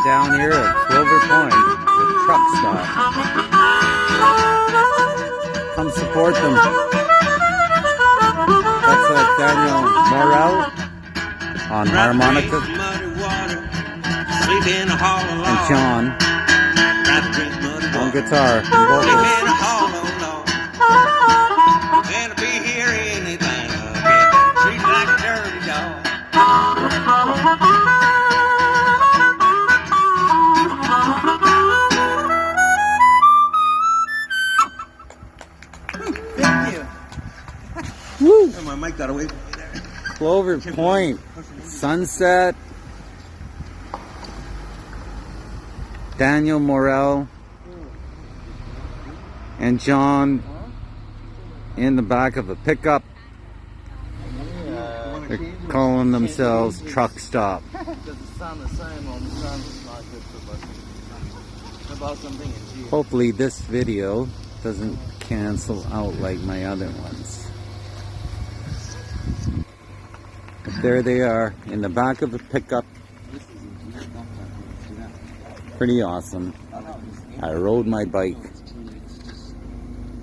down here at Clover Point, the truck stop. Come support them. That's Daniel Morel on harmonica, and John on guitar and vocals. Woo! My mic got away from me there. Clover Point, sunset. Daniel Morel and John in the back of a pickup. They're calling themselves Truck Stop. Hopefully this video doesn't cancel out like my other ones. But there they are in the back of a pickup. Pretty awesome. I rode my bike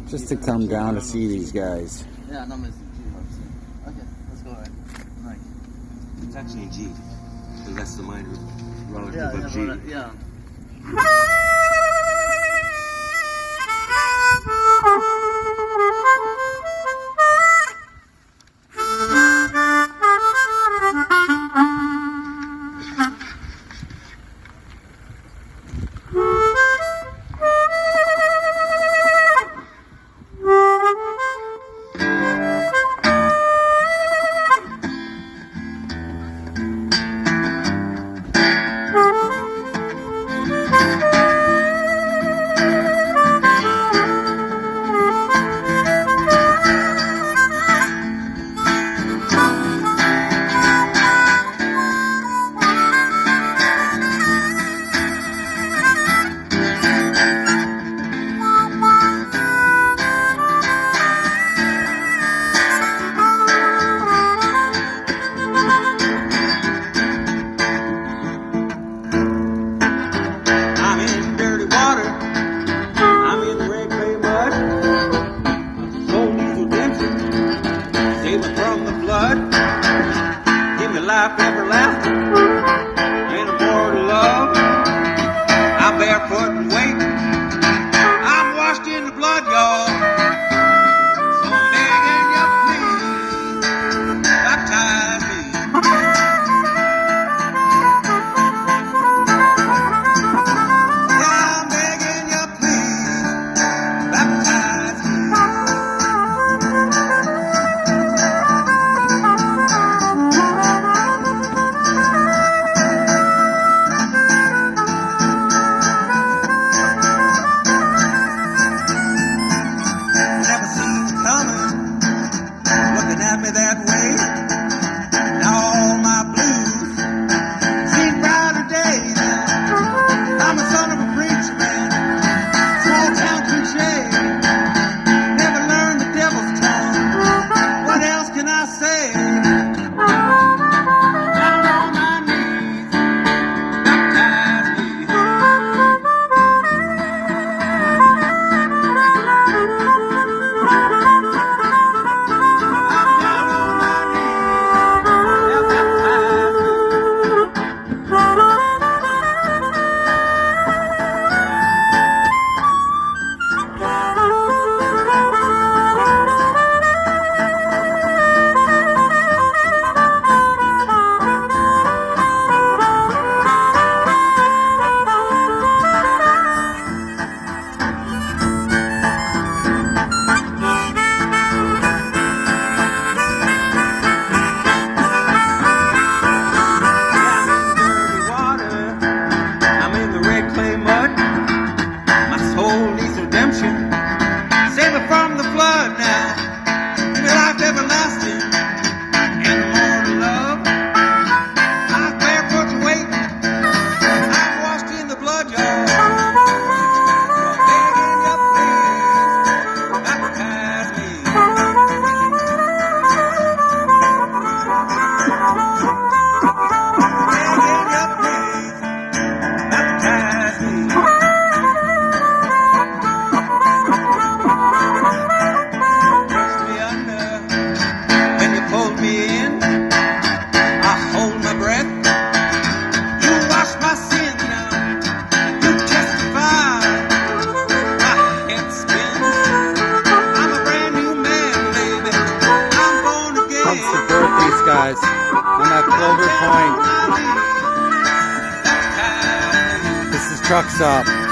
just to come down to see these guys. Yeah, no, it's okay, let's go ahead. Right. It's actually in G. So that's the minor relative of G. Yeah. From the flood, give me life everlasting, and a more to love. I'm barefoot and wait, I'm washed in the blood, y'all. So I'm begging you, please, baptize me. Yeah, I'm begging you, please, baptize me. with these guys. I'm at Clover Point. This is Truck Stop.